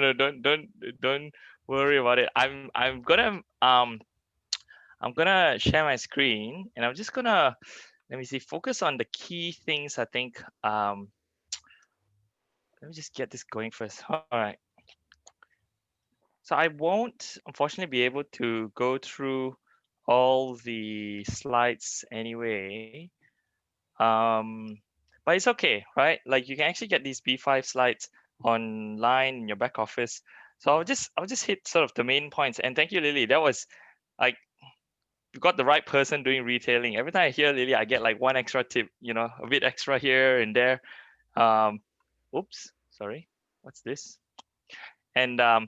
no, don't worry about it. I'm gonna share my screen, and I'm just gonna, let me see, focus on the key things. I think let me just get this going first. All right. So I won't unfortunately be able to go through all the slides anyway. Um, but it's okay, right? Like you can actually get these B5 slides online in your back office. So I'll just hit sort of the main points. And thank you, Lily. That was like, you got the right person doing retailing. Every time I hear Lily, I get like one extra tip, a bit extra here and there. Um, oops, sorry. What's this? And yeah,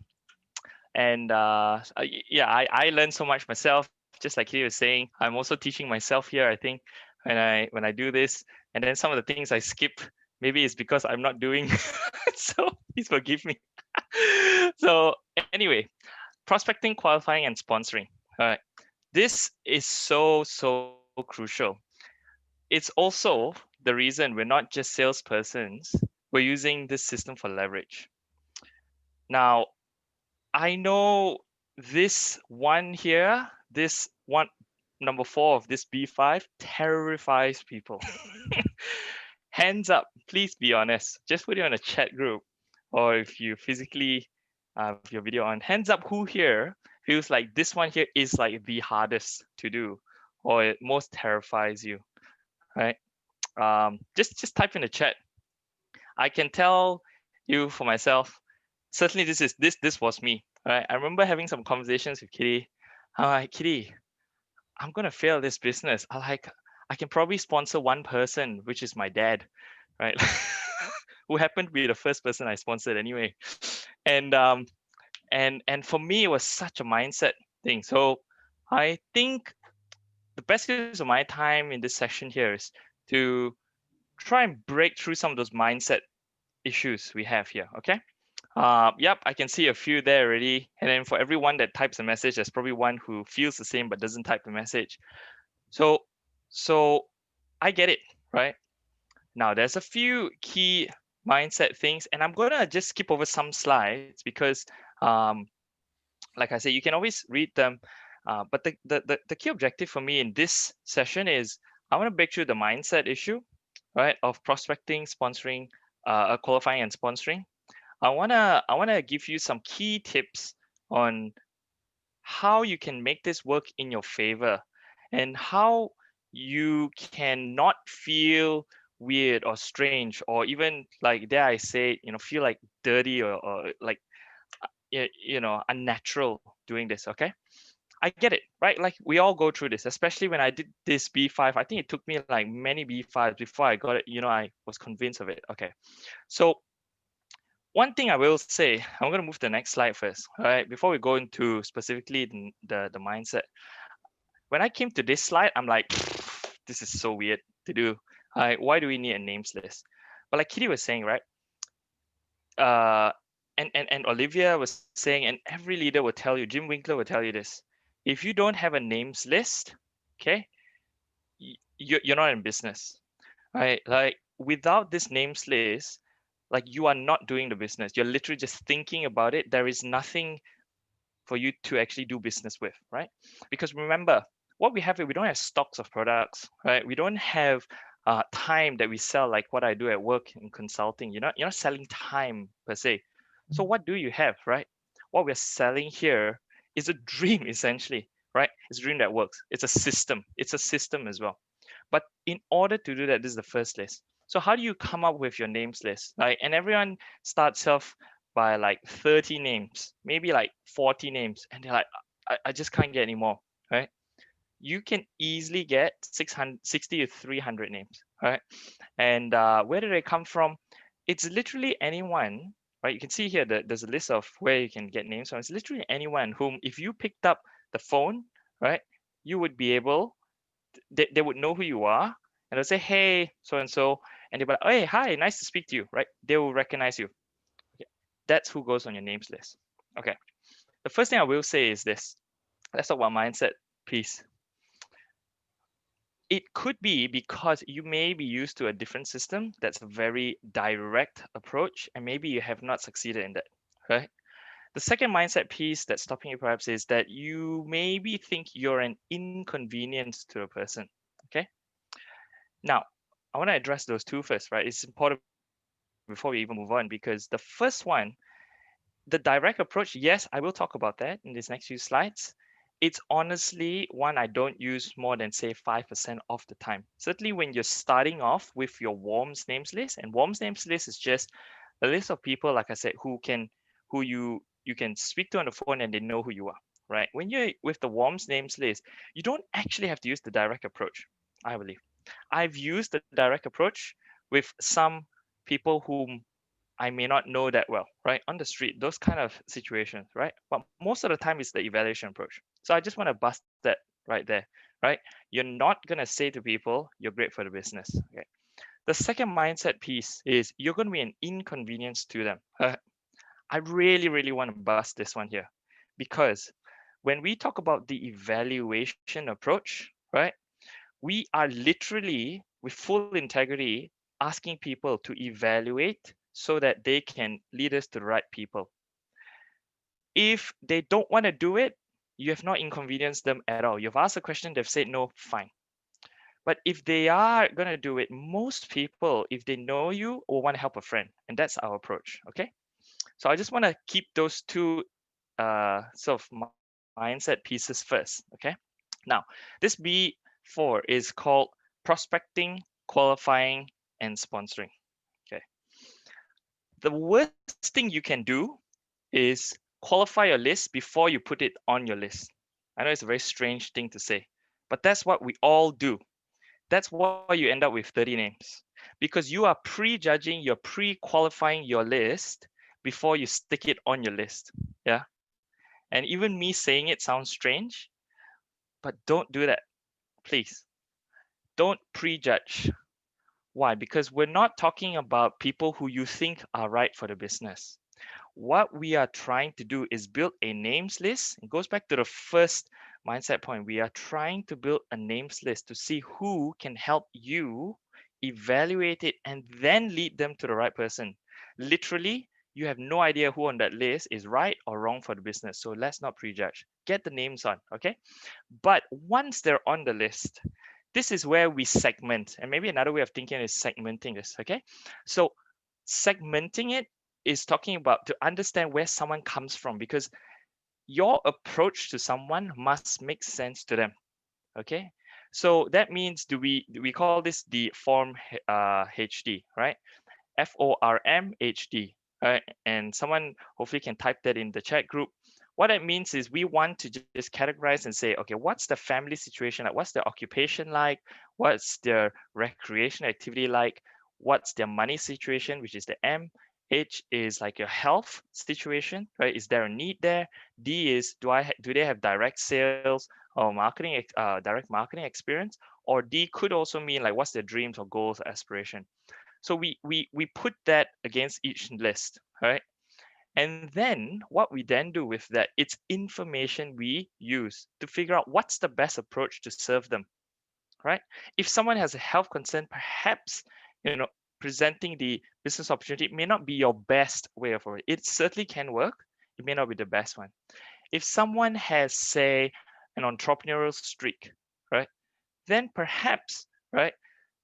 I learned so much myself, just like he was saying. I'm also teaching myself here, I think, when I do this. And then some of the things I skip, maybe it's because I'm not doing. So please forgive me. So anyway, prospecting, qualifying, and sponsoring. All right, this is so crucial. It's also the reason we're not just salespersons. We're using this system for leverage. Now, I know this one here, this one, number 4 of this B5 terrifies people. Hands up, please be honest. Just put it on a chat group, or if you physically have your video on. Hands up, who here feels like this one here is like the hardest to do, or it most terrifies you, right? Just type in the chat. I can tell you for myself. Certainly, this was me. Right? I remember having some conversations with Kitty. I'm like, Kitty, I'm gonna fail this business. I can probably sponsor one person, which is my dad, right? Who happened to be the first person I sponsored anyway. And and for me, it was such a mindset thing. So I think the best use of my time in this section here is to try and break through some of those mindset issues we have here. Okay. Yep, I can see a few there already. And then for everyone that types a message, there's probably one who feels the same but doesn't type the message. So, so I get it, right? Now there's a few key mindset things, and I'm gonna just skip over some slides because, um, like I said, you can always read them. But the key objective for me in this session is I want to break through the mindset issue, right, of prospecting, sponsoring, qualifying, and sponsoring. I wanna give you some key tips on how you can make this work in your favor, and how you can not feel weird or strange, or even, like, dare I say, feel like dirty, or like, unnatural doing this. Okay, I get it, right? Like, we all go through this, especially when I did this B5. I think it took me like many B5s before I got it. I was convinced of it. Okay, so one thing I will say, I'm going to move to the next slide first, all right? Before we go into specifically the mindset. When I came to this slide, I'm like, this is so weird to do. Why do we need a names list? But like Kitty was saying, right? Uh, and Olivia was saying, and every leader will tell you, Jim Winkler will tell you this. If you don't have a names list, okay, you're not in business, right? Like, without this names list, like, you are not doing the business. You're literally just thinking about it. There is nothing for you to actually do business with, right? Because remember, what we have is we don't have stocks of products, right? We don't have time that we sell, like what I do at work in consulting. You're not selling time per se. So what do you have, right? What we're selling here is a dream, essentially, right? It's a dream that works. It's a system. It's a system as well. But in order to do that, this is the first list. So how do you come up with your names list? Like, and everyone starts off by like 30 names, maybe like 40 names, and they're like, I just can't get any more, right? You can easily get 660 to 300 names, right? And where do they come from? It's literally anyone, right? You can see here that there's a list of where you can get names from. It's literally anyone whom, if you picked up the phone, right, you would be able, they would know who you are, and they'll say, hey, so and so, and they'll be like, hey, hi, nice to speak to you, right? They will recognize you. Okay. That's who goes on your names list. Okay. The first thing I will say is this. Let's talk about mindset piece. It could be because you may be used to a different system that's a very direct approach, and maybe you have not succeeded in that, right? The second mindset piece that's stopping you perhaps is that you maybe think you're an inconvenience to a person. Okay. Now, I want to address those two first, right? It's important before we even move on because the first one, the direct approach, yes, I will talk about that in these next few slides. It's honestly one I don't use more than say 5% of the time. Certainly when you're starting off with your warms names list, and warms names list is just a list of people, like I said, who you can speak to on the phone and they know who you are, right? When you're with the warms names list, you don't actually have to use the direct approach, I believe. I've used the direct approach with some people whom I may not know that well, right? On the street, those kind of situations, right? But most of the time it's the evaluation approach. So I just want to bust that right there, right? You're not gonna say to people, you're great for the business. Okay. The second mindset piece is you're gonna be an inconvenience to them. I really, really want to bust this one here because when we talk about the evaluation approach, right? We are literally, with full integrity, asking people to evaluate so that they can lead us to the right people. If they don't want to do it, you have not inconvenienced them at all. You've asked a question, they've said no, fine. But if they are going to do it, most people, if they know you, will want to help a friend. And that's our approach. Okay. So I just want to keep those two sort of mindset pieces first. Okay. Now, this B4 is called prospecting, qualifying, and sponsoring. Okay. The worst thing you can do is qualify your list before you put it on your list. I know it's a very strange thing to say, but that's what we all do. That's why you end up with 30 names because you are prejudging, you're pre-qualifying your list before you stick it on your list. Yeah. And even me saying it sounds strange, but don't do that, please. Don't prejudge. Why? Because we're not talking about people who you think are right for the business. What we are trying to do is build a names list. It goes back to the first mindset point. We are trying to build a names list to see who can help you evaluate it and then lead them to the right person. Literally, you have no idea who on that list is right or wrong for the business. So let's not prejudge. Get the names on, okay? But once they're on the list, this is where we segment. And maybe another way of thinking is segmenting this, okay? So segmenting it is talking about to understand where someone comes from because your approach to someone must make sense to them. Okay, so that means do we call this the form HD, right? FORM HD, right? And someone hopefully can type that in the chat group. What that means is we want to just categorize and say, okay, what's the family situation like? What's their occupation like? What's their recreation activity like? What's their money situation, which is the M? H is like your health situation, right? Is there a need there? D is do they have direct sales or direct marketing experience? Or D could also mean like what's their dreams or goals or aspiration. So we put that against each list, right? And then what we then do with that, it's information we use to figure out what's the best approach to serve them, right? If someone has a health concern, perhaps, presenting the business opportunity may not be your best way of it. It certainly can work. It may not be the best one. If someone has, say, an entrepreneurial streak, right, then perhaps, right,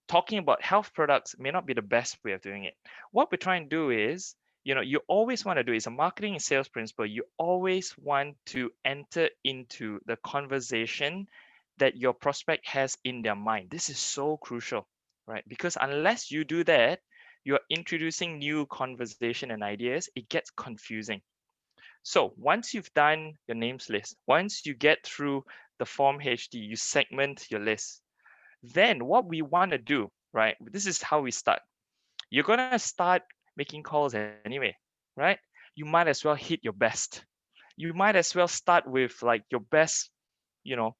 talking about health products may not be the best way of doing it. What we're trying to do is, you always want to do is a marketing and sales principle. You always want to enter into the conversation that your prospect has in their mind. This is so crucial, right? Because unless you do that, you're introducing new conversation and ideas. It gets confusing. So once you've done your names list, once you get through the form HD, you segment your list. Then what we want to do, right? This is how we start. You're going to start making calls anyway, right? You might as well hit your best. You might as well start with like your best, you know,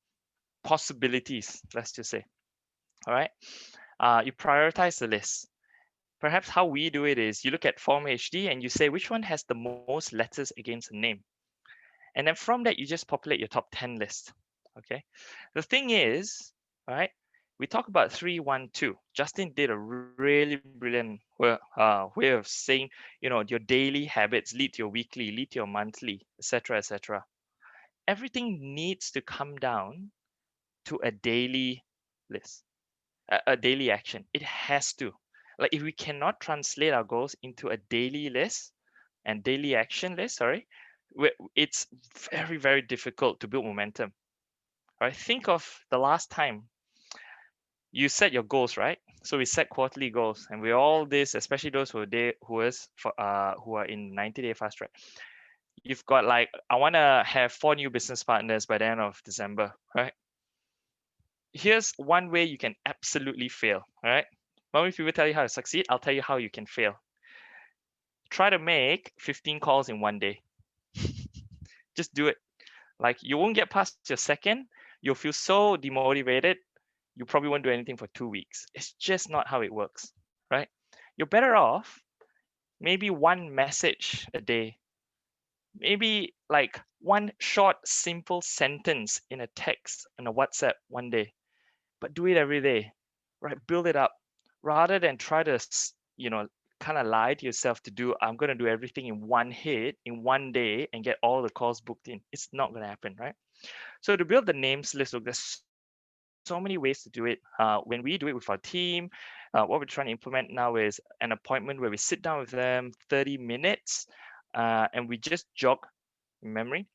possibilities, let's just say. All right. You prioritize the list. Perhaps how we do it is you look at Form HD and you say which one has the most letters against a name. And then from that, you just populate your top 10 list. Okay. The thing is, right, we talk about 312. Justin did a really brilliant way of saying, your daily habits lead to your weekly, lead to your monthly, etc., etc. Everything needs to come down to a daily list, a daily action. It has to. Like if we cannot translate our goals into a daily list and daily action list, sorry, it's very, very difficult to build momentum. Right? Think of the last time you set your goals, right? So we set quarterly goals, and we all this, especially those who are in 90-day fast track. You've got like, I want to have 4 new business partners by the end of December, right? Here's one way you can absolutely fail, all right? When people tell you how to succeed, I'll tell you how you can fail. Try to make 15 calls in one day. Just do it. Like you won't get past your second. You'll feel so demotivated. You probably won't do anything for 2 weeks. It's just not how it works, right? You're better off maybe one message a day, maybe like one short, simple sentence in a text in a WhatsApp one day, but do it every day, right? Build it up rather than try to, kind of lie to yourself to do, I'm going to do everything in one hit in one day and get all the calls booked in. It's not going to happen, right? So to build the names list, look, there's so many ways to do it. When we do it with our team, what we're trying to implement now is an appointment where we sit down with them 30 minutes and we just jog memory.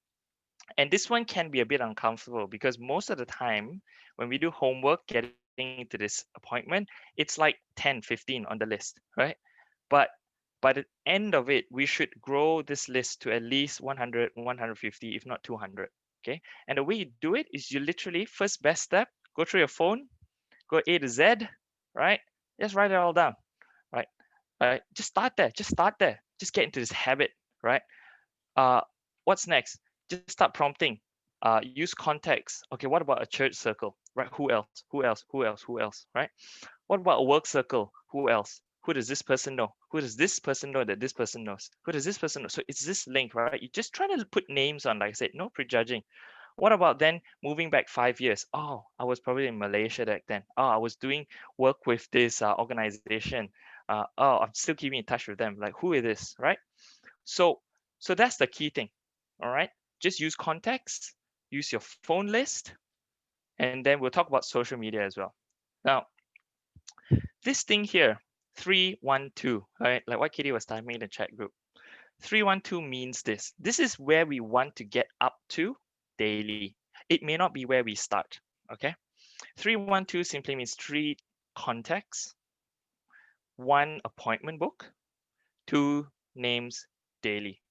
And this one can be a bit uncomfortable because most of the time when we do homework getting into this appointment, it's like 10, 15 on the list, right? But by the end of it, we should grow this list to at least 100, 150, if not 200. Okay. And the way you do it is you literally, first best step, go through your phone, go A to Z, right? Just write it all down, right? Right. Just start there. Just start there. Just get into this habit, right? Uh, what's next? Just start prompting. Use context. Okay, what about a church circle? Right? Who else? Who else? Who else? Who else? Right? What about a work circle? Who else? Who does this person know? Who does this person know that this person knows? Who does this person know? So it's this link, right? You just try to put names on, like I said, no prejudging. What about then moving back 5 years? Oh, I was probably in Malaysia back then. Oh, I was doing work with this organization. Oh, I'm still keeping in touch with them. Like, who is this, right? So, so that's the key thing. All right. Just use context, use your phone list, and then we'll talk about social media as well. Now, this thing here, 312, right? Like what Kitty was typing in the chat group. 312 means this. This is where we want to get up to daily. It may not be where we start. Okay. 312 simply means 3 contacts, 1 appointment book, 2 names daily.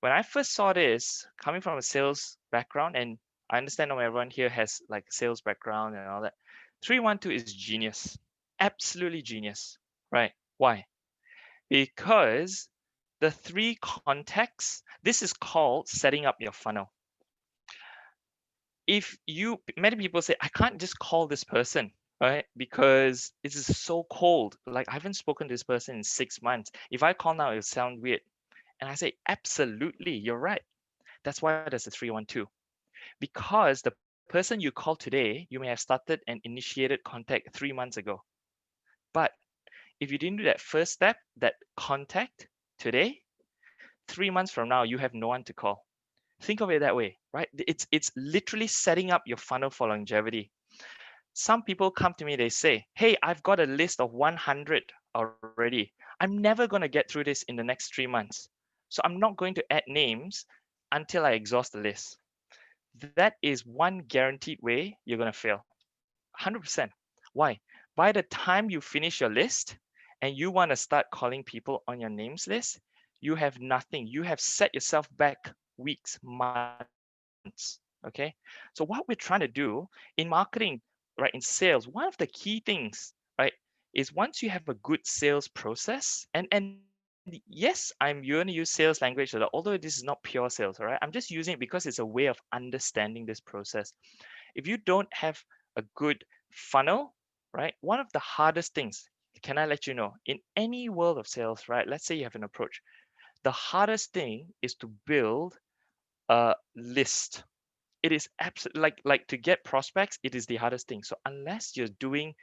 When I first saw this, coming from a sales background, and I understand not everyone here has like sales background and all that, 312 is genius, absolutely genius, right? Why? Because the 3 contacts, this is called setting up your funnel. Many people say, I can't just call this person, right? Because it is so cold. Like I haven't spoken to this person in 6 months. If I call now, it'll sound weird. And I say, absolutely, you're right. That's why there's a 312. Because the person you call today, you may have started and initiated contact 3 months ago. But if you didn't do that first step, that contact today, 3 months from now, you have no one to call. Think of it that way, right? It's literally setting up your funnel for longevity. Some people come to me, they say, hey, I've got a list of 100 already. I'm never going to get through this in the next 3 months. So I'm not going to add names until I exhaust the list. That is one guaranteed way you're going to fail. 100%. Why? By the time you finish your list and you want to start calling people on your names list, you have nothing. You have set yourself back weeks, months. Okay. So what we're trying to do in marketing, right, in sales, one of the key things, right, is once you have a good sales process, and yes, I'm going to use sales language, although this is not pure sales, all right? I'm just using it because it's a way of understanding this process. If you don't have a good funnel, right, one of the hardest things, can I let you know, in any world of sales, right? Let's say you have an approach. The hardest thing is to build a list. it is absolutely like to get prospects, it is the hardest thing. So unless you're doing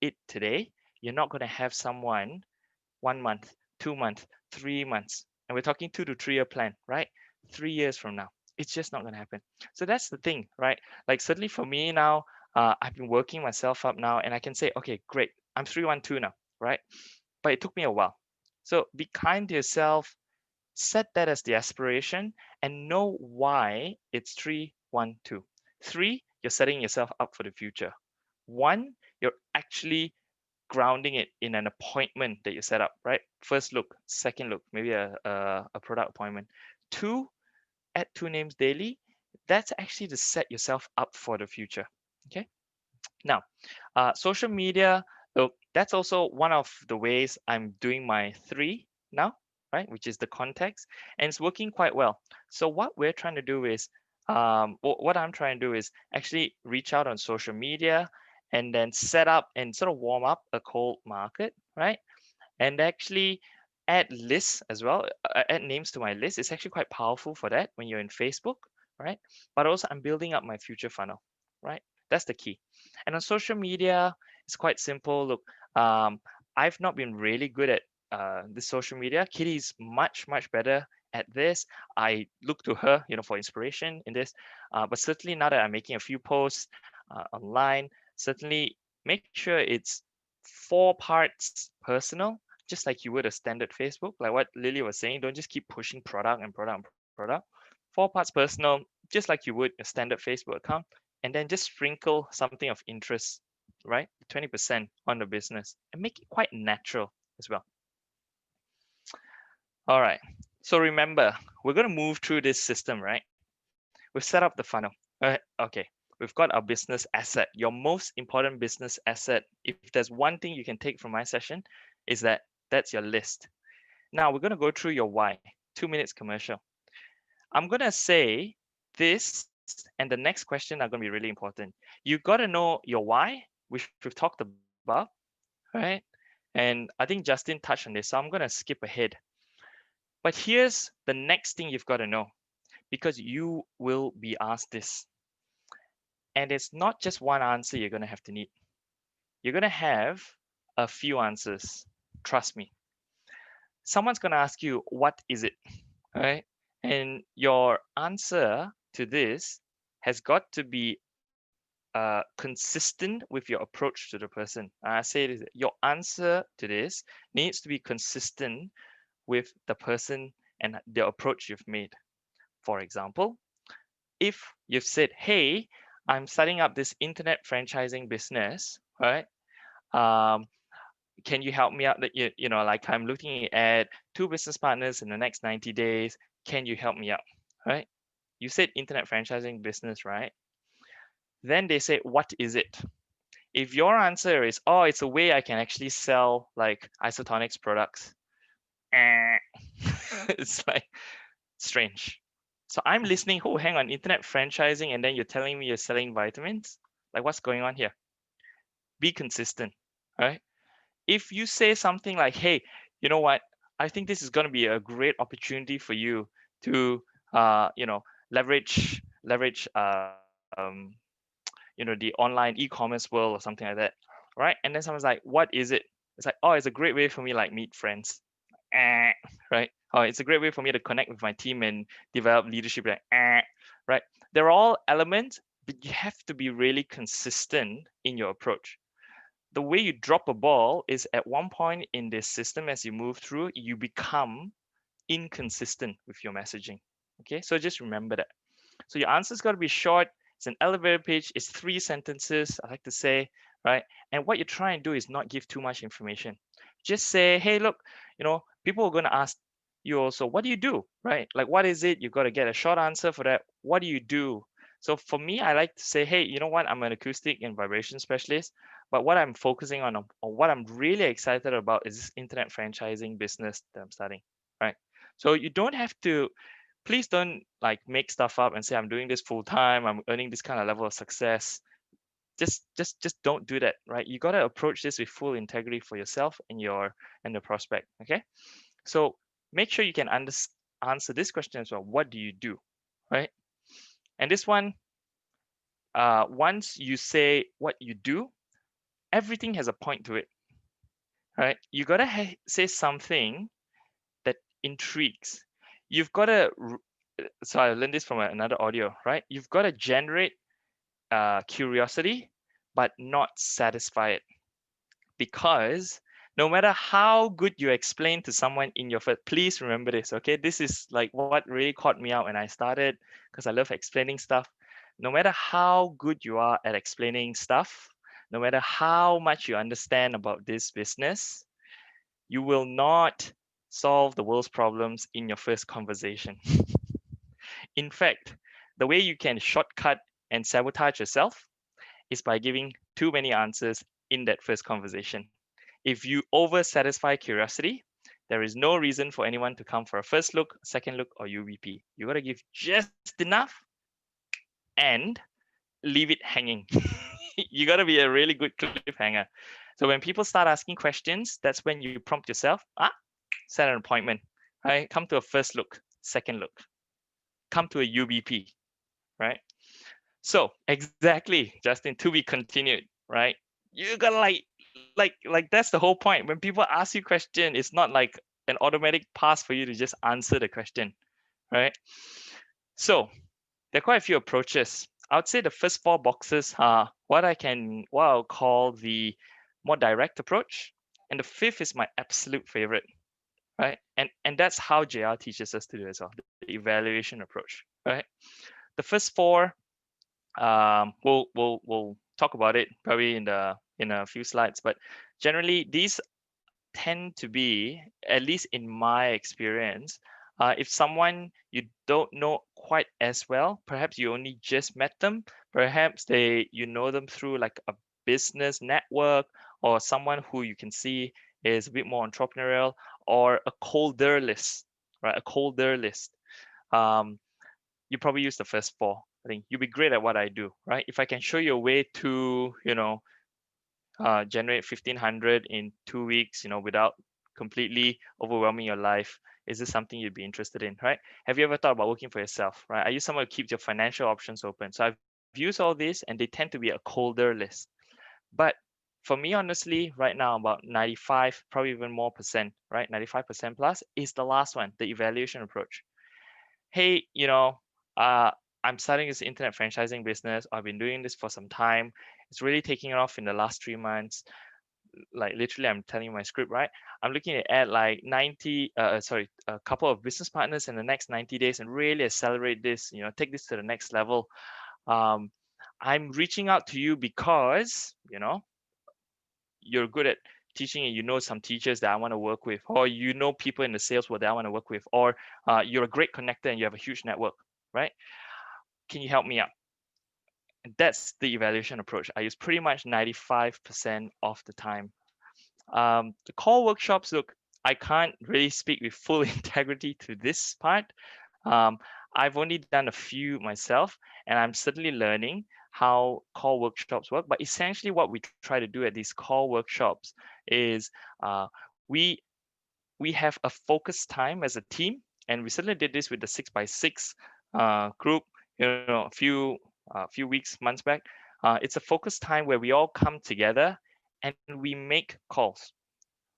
it today, you're not going to have someone 1 month, 2 months, 3 months, and we're talking 2 to 3 year plan, right? 3 years from now, it's just not going to happen. So that's the thing, right? Like certainly for me now, I've been working myself up now, and I can say, okay, great, I'm 312 now, right? But it took me a while. So be kind to yourself, set that as the aspiration, and know why it's 312. Three, you're setting yourself up for the future. One, you're actually grounding it in an appointment that you set up, right? First look, second look, maybe a product appointment. Two, add two names daily. That's actually to set yourself up for the future. Okay. Now, social media, look, that's also one of the ways I'm doing my three now, right? Which is the context, and it's working quite well. So what we're trying to do is, what I'm trying to do is actually reach out on social media and then set up and sort of warm up a cold market, right? And actually add lists as well, add names to my list. It's actually quite powerful for that when you're in Facebook, right? But also I'm building up my future funnel, right? That's the key. And on social media, it's quite simple. Look, I've not been really good at the social media. Kitty's much better at this. I look to her, for inspiration in this. But certainly now that I'm making a few posts online, certainly make sure it's 4 parts personal, just like you would a standard Facebook. Like what Lily was saying, don't just keep pushing product and product and product. 4 parts personal, just like you would a standard Facebook account, and then just sprinkle something of interest, right? 20% on the business and make it quite natural as well. All right. So remember, we're going to move through this system, right? We've set up the funnel. Okay. We've got our business asset, your most important business asset. If there's one thing you can take from my session, is that that's your list. Now we're going to go through your why. 2 minutes commercial. I'm going to say this, and the next question are going to be really important. You got to know your why, which we've talked about, right? And I think Justin touched on this, so I'm going to skip ahead. But here's the next thing you've got to know, because you will be asked this. And it's not just one answer you're going to have to need. You're going to have a few answers. Trust me. Someone's going to ask you, what is it? Right? And your answer to this has got to be consistent with your approach to the person. I say this, your answer to this needs to be consistent with the person and the approach you've made. For example, if you've said, hey, I'm starting up this internet franchising business, right? Can you help me out? That like I'm looking at 2 business partners in the next 90 days. Can you help me out? Right? You said internet franchising business, right? Then they say, what is it? If your answer is, oh, it's a way I can actually sell like isotonics products, it's like strange. So I'm listening, oh, hang on, internet franchising, and then you're telling me you're selling vitamins? Like, what's going on here? Be consistent, right? If you say something like, hey, you know what? I think this is going to be a great opportunity for you to, leverage, the online e-commerce world or something like that, right? And then someone's like, what is it? It's like, oh, it's a great way for me like meet friends, right? Oh, it's a great way for me to connect with my team and develop leadership, right? They're all elements, but you have to be really consistent in your approach. The way you drop a ball is at one point in this system, as you move through, you become inconsistent with your messaging. Okay, so just remember that. So your answer's got to be short. It's an elevator pitch. It's 3 sentences, I like to say, right? And what you try and do is not give too much information. Just say, hey, look, people are going to ask you also, what do you do, right? Like, what is it? You've got to get a short answer for that. What do you do? So for me, I like to say, hey, you know what? I'm an acoustic and vibration specialist, but what I'm focusing on, or what I'm really excited about, is this internet franchising business that I'm starting, right? So you don't have to, please don't like make stuff up and say I'm doing this full time, I'm earning this kind of level of success. Just don't do that, right? You got to approach this with full integrity for yourself and the prospect. Okay, so make sure you can answer this question as well. What do you do, right? And this one, once you say what you do, everything has a point to it, right? You gotta say something that intrigues. You've got to. So I learned this from another audio, right? You've got to generate curiosity, but not satisfy it. Because no matter how good you explain to someone in your first, please remember this, okay? This is like what really caught me out when I started, because I love explaining stuff. No matter how good you are at explaining stuff, no matter how much you understand about this business, you will not solve the world's problems in your first conversation. In fact, the way you can shortcut and sabotage yourself is by giving too many answers in that first conversation. If you over satisfy curiosity, there is no reason for anyone to come for a first look, second look, or UVP. You got to give just enough and leave it hanging. You got to be a really good cliffhanger. So when people start asking questions, that's when you prompt yourself, set an appointment, right? Come to a first look, second look, come to a UVP, right? So exactly, Justin, to be continued, right? You gotta like that's the whole point. When people ask you question, it's not like an automatic pass for you to just answer the question, right? So there are quite a few approaches. I would say the first four boxes are what I'll call the more direct approach, and the fifth is my absolute favorite, right? And that's how JR teaches us to do as well, the evaluation approach, right? The first four, we'll talk about it probably in a few slides, but generally these tend to be, at least in my experience, if someone you don't know quite as well, perhaps you only just met them, perhaps you know them through like a business network, or someone who you can see is a bit more entrepreneurial, or a colder list, right? A colder list. You probably use the first four. I think you'll be great at what I do, right? If I can show you a way to, generate 1,500 in 2 weeks, without completely overwhelming your life, is this something you'd be interested in, right? Have you ever thought about working for yourself, right? Are you someone who keeps your financial options open? So I've used all this, and they tend to be a colder list. But for me, honestly, right now, about 95, probably even more percent, right? 95% plus is the last one, the evaluation approach. Hey, uh, I'm starting this internet franchising business. I've been doing this for some time. It's really taking off in the last 3 months. Like literally, I'm telling you my script, right? I'm looking to add like a couple of business partners in the next 90 days and really accelerate this, take this to the next level. Um, I'm reaching out to you because, you're good at teaching and you know some teachers that I want to work with, or you know people in the sales world that I want to work with, or you're a great connector and you have a huge network, right? Can you help me out? And that's the evaluation approach I use pretty much 95% of the time. The core workshops, look, I can't really speak with full integrity to this part. I've only done a few myself, and I'm certainly learning how core workshops work. But essentially, what we try to do at these core workshops is we have a focused time as a team, and we certainly did this with the 6x6 group, a few weeks, months back. It's a focused time where we all come together and we make calls,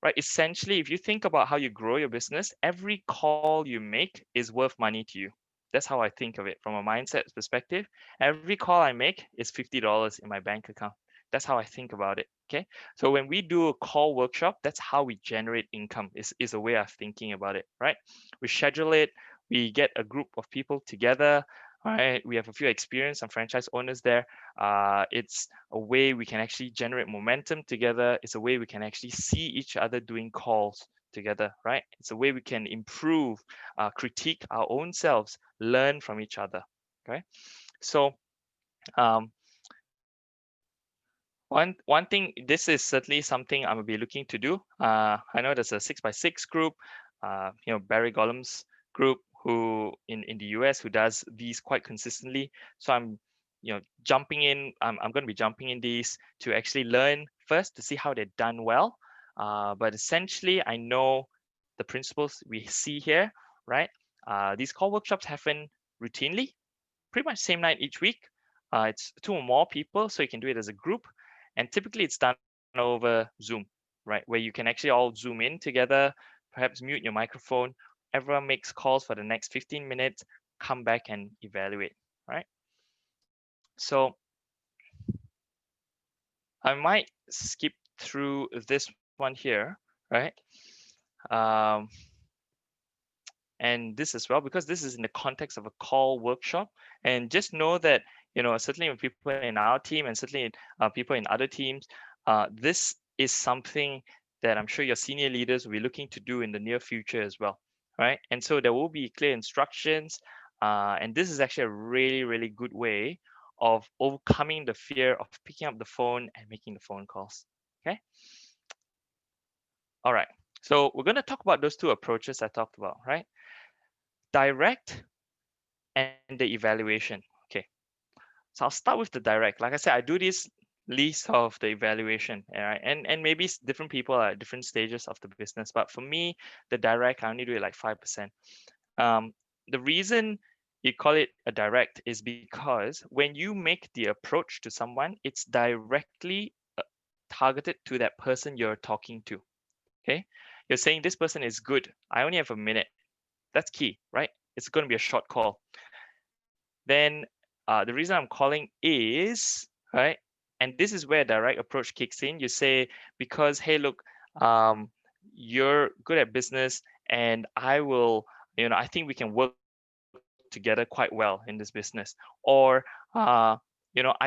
right? Essentially, if you think about how you grow your business, every call you make is worth money to you. That's how I think of it from a mindset perspective. Every call I make is $50 in my bank account. That's how I think about it. Okay. So when we do a call workshop, that's how we generate income, is a way of thinking about it, right? We schedule it, we get a group of people together. All right, we have a few experienced and franchise owners there. It's a way we can actually generate momentum together. It's a way we can actually see each other doing calls together, right? It's a way we can improve, critique our own selves, learn from each other. Okay, so um, one thing, this is certainly something I'm gonna be looking to do. I know there's a 6x6 group, Barry Gollum's group, who in the US, who does these quite consistently. So I'm jumping in. I'm going to be jumping in these to actually learn first to see how they're done well. But essentially, I know the principles we see here, right? These call workshops happen routinely, pretty much same night each week. It's 2 or more people, so you can do it as a group. And typically it's done over Zoom, right? Where you can actually all Zoom in together, perhaps mute your microphone. Everyone makes calls for the next 15 minutes, come back and evaluate, right? So I might skip through this one here, right? Um, and this as well, because this is in the context of a call workshop. And just know that, certainly with people in our team and certainly people in other teams, this is something that I'm sure your senior leaders will be looking to do in the near future as well, right? And so there will be clear instructions. And this is actually a really, really good way of overcoming the fear of picking up the phone and making the phone calls. Okay. All right. So we're going to talk about those 2 approaches I talked about, right? Direct and the evaluation. Okay. So I'll start with the direct. Like I said, I do this list of the evaluation, right? And maybe different people are at different stages of the business, but for me, the direct, I only do it like 5%. Um, the reason you call it a direct is because when you make the approach to someone, it's directly targeted to that person you're talking to. Okay, you're saying this person is good. I only have a minute. That's key, right? It's going to be a short call. Then the reason I'm calling is, right, and this is where direct approach kicks in. You say, because, hey, look, um, you're good at business and I will, I think we can work together quite well in this business. Or, I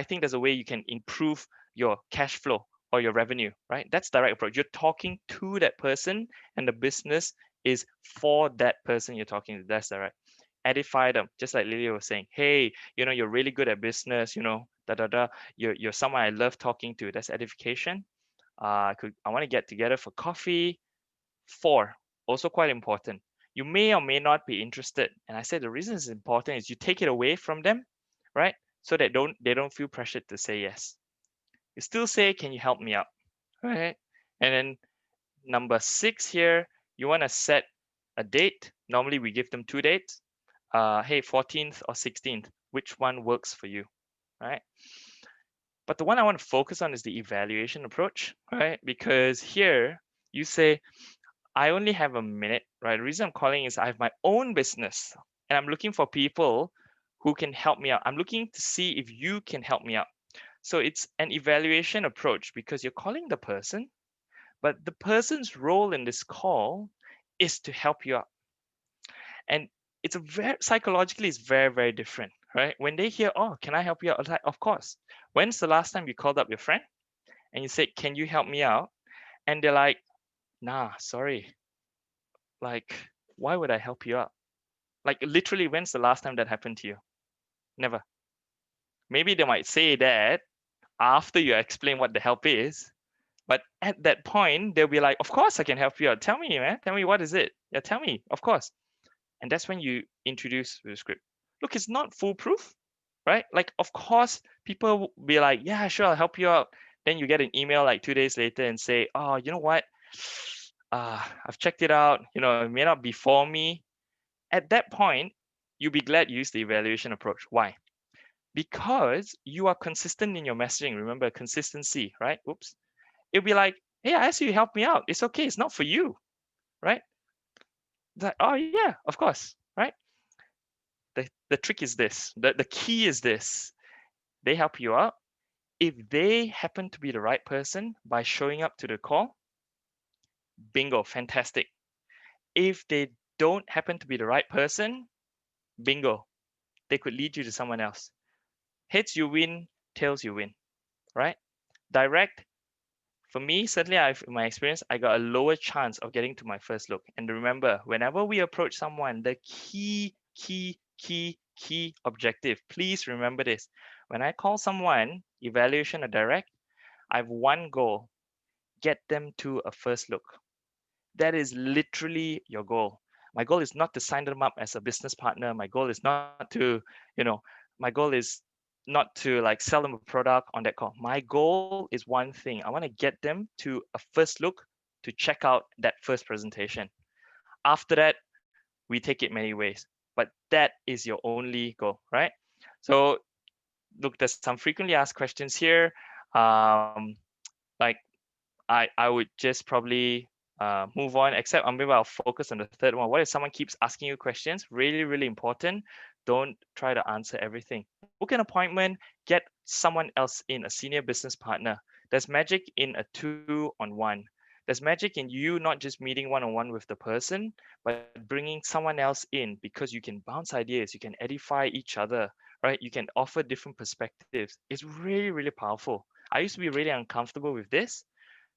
think there's a way you can improve your cash flow or your revenue, right? That's direct approach. You're talking to that person and the business is for that person you're talking to. That's direct. Edify them, just like Lily was saying. Hey, you're really good at business. Da da da. You're someone I love talking to. That's edification. I want to get together for coffee. 4, also quite important. You may or may not be interested, and I said the reason it's important is you take it away from them, right? So that they don't feel pressured to say yes. You still say, "Can you help me out?" Right? And then number 6 here, you want to set a date. Normally we give them 2 dates. Hey, 14th or 16th, which one works for you, right? But the one I want to focus on is the evaluation approach, right? Because here you say, I only have a minute, right? The reason I'm calling is I have my own business and I'm looking for people who can help me out. I'm looking to see if you can help me out. So it's an evaluation approach because you're calling the person, but the person's role in this call is to help you out. And it's a very psychologically it's very, very different, right? When they hear, oh, can I help you out? I was like, of course. When's the last time you called up your friend and you said, can you help me out? And they're like, nah, sorry. Like, why would I help you out? Like literally, when's the last time that happened to you? Never. Maybe they might say that after you explain what the help is, but at that point, they'll be like, of course I can help you out. Tell me, man. Tell me what is it? Yeah, tell me, of course. And that's when you introduce the script. Look, it's not foolproof, right? Like, of course, people will be like, yeah, sure, I'll help you out. Then you get an email like 2 days later and say, oh, you know what? I've checked it out. It may not be for me. At that point, you'll be glad you used the evaluation approach. Why? Because you are consistent in your messaging. Remember consistency, right? Oops. It'll be like, hey, I asked you to help me out. It's okay. It's not for you, right? It's like, oh yeah, of course, right? The trick is this. The key is this. They help you out. If they happen to be the right person by showing up to the call, bingo, fantastic. If they don't happen to be the right person, bingo, they could lead you to someone else. Heads you win, tails you win, right? Direct, for me, certainly in my experience, I got a lower chance of getting to my first look. And remember, whenever we approach someone, the key objective, please remember this. When I call someone, evaluation or direct, I have one goal, get them to a first look. That is literally your goal. My goal is not to sign them up as a business partner. My goal is not to, my goal is not to like sell them a product on that call. My goal is one thing. I want to get them to a first look to check out that first presentation. After that, we take it many ways, but that is your only goal, right? So look, there's some frequently asked questions here. Like I would just probably move on, except maybe I'll focus on the third one. What if someone keeps asking you questions? Really, really important. Don't try to answer everything. Book an appointment, get someone else in, a senior business partner. There's magic in a 2-on-1. There's magic in you not just meeting one-on-one with the person, but bringing someone else in, because you can bounce ideas, you can edify each other, right? You can offer different perspectives. It's really, really powerful. I used to be really uncomfortable with this.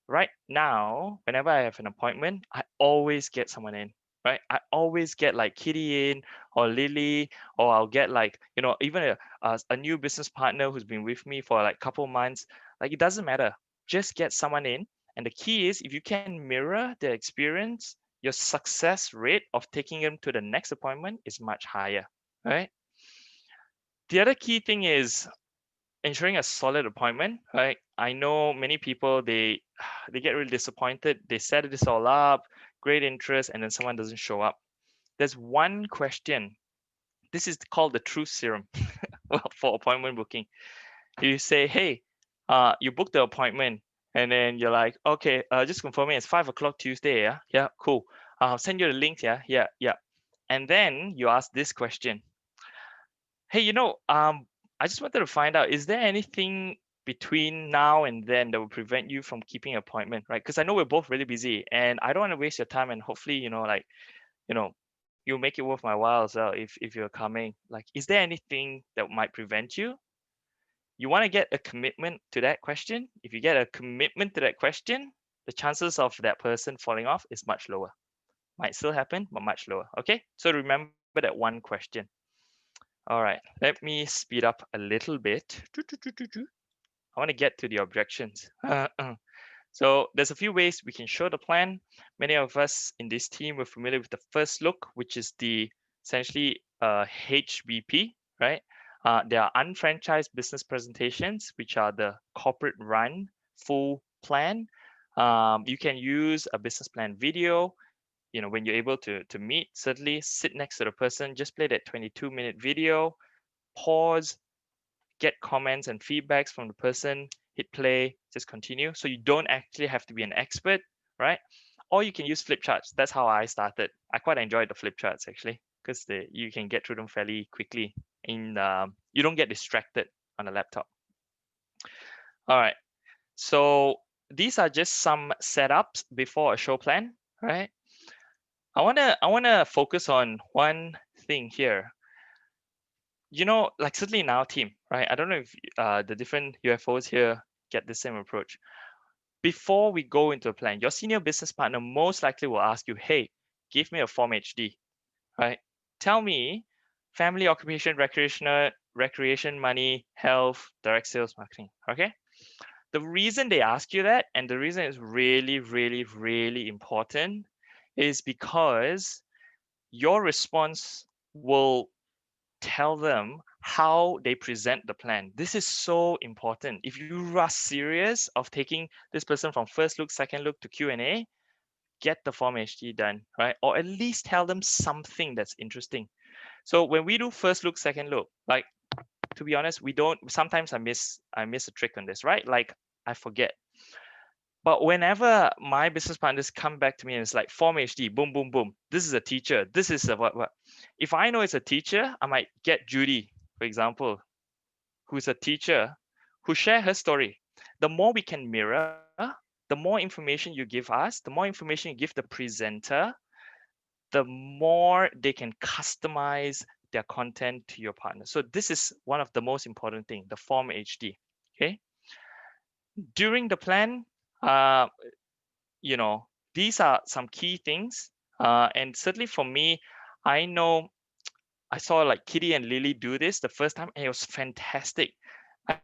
Right now, whenever I have an appointment, I always get someone in, right? I always get like Kitty in, or Lily, or I'll get like, even a new business partner who's been with me for like a couple months. Like, it doesn't matter. Just get someone in. And the key is, if you can mirror their experience, your success rate of taking them to the next appointment is much higher, right? The other key thing is ensuring a solid appointment, right? I know many people, they get really disappointed. They set this all up, great interest, and then someone doesn't show up. There's one question. This is called the truth serum. Well, for appointment booking, you say, hey, you booked the appointment, and then you're like, okay, just confirming it's 5 o'clock Tuesday. Yeah, cool. I'll send you the link. Yeah. And then you ask this question: hey, I just wanted to find out, is there anything between now and then that will prevent you from keeping an appointment, right? Because I know we're both really busy, and I don't want to waste your time, and hopefully, you know, you'll make it worth my while as well if you're coming. Like, is there anything that might prevent you? You want to get a commitment to that question. If you get a commitment to that question, the chances of that person falling off is much lower. Might still happen, but much lower. Okay, so remember that one question. All right, let me speed up a little bit. I want to get to the objections. So there's a few ways we can show the plan. Many of us in this team were familiar with the first look, which is the essentially HBP, right? There are unfranchised business presentations, which are the corporate run full plan. You can use a business plan video. When you're able to meet, certainly sit next to the person, just play that 22-minute video, pause, get comments and feedbacks from the person, hit play, just continue. So you don't actually have to be an expert, right? Or you can use flip charts. That's how I started. I quite enjoyed the flip charts actually, because you can get through them fairly quickly. You don't get distracted on a laptop. All right. So these are just some setups before a show plan, right? I wanna focus on one thing here. Like certainly in our team, right? I don't know if the different UFOs here get the same approach. Before we go into a plan, your senior business partner most likely will ask you, hey, give me a Form HD, right? Tell me family, occupation, recreation, money, health, direct sales, marketing, okay? The reason they ask you that, and the reason it's really, really, really important, is because your response will tell them how they present the plan. This is so important. If you are serious of taking this person from first look, second look to Q&A, get the Form HD done, right? Or at least tell them something that's interesting. So when we do first look, second look, like, to be honest, we don't, sometimes I miss a trick on this, right? Like, I forget. But whenever my business partners come back to me and it's like Form HD, boom, boom, boom. This is a teacher. This is a what. If I know it's a teacher, I might get Judy, for example, who's a teacher, who share her story. The more we can mirror, the more information you give us, the more information you give the presenter, the more they can customize their content to your partner. So this is one of the most important thing, the Form HD. Okay. During the plan, uh, these are some key things. And certainly for me, I know I saw like Kitty and Lily do this the first time, and it was fantastic. I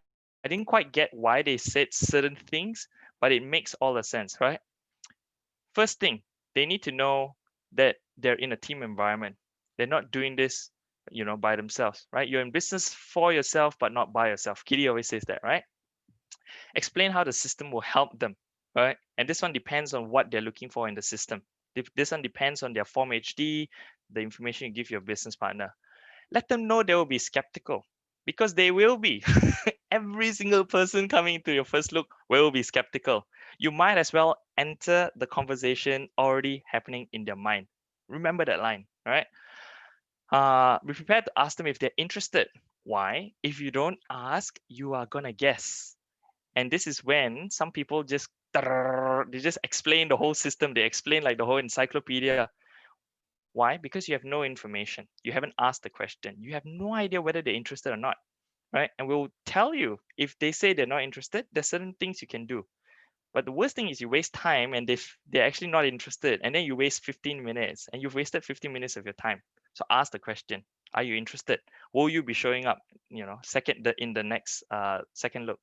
didn't quite get why they said certain things, but it makes all the sense, right? First thing, they need to know that they're in a team environment. They're not doing this, by themselves, right? You're in business for yourself, but not by yourself. Kitty always says that, right? Explain how the system will help them, right? And this one depends on what they're looking for in the system. This one depends on their Form HD, the information you give your business partner. Let them know they will be skeptical. Because they will be. Every single person coming to your first look will be skeptical. You might as well enter the conversation already happening in their mind. Remember that line, right? Be prepared to ask them if they're interested. Why? If you don't ask, you are gonna guess. And this is when some people they just explain the whole system. They explain like the whole encyclopedia. Why? Because you have no information. You haven't asked the question. You have no idea whether they're interested or not, right? And we'll tell you if they say they're not interested, there's certain things you can do. But the worst thing is you waste time and they're actually not interested, and then you waste 15 minutes, and you've wasted 15 minutes of your time. So ask the question: are you interested? Will you be showing up? In the next second look,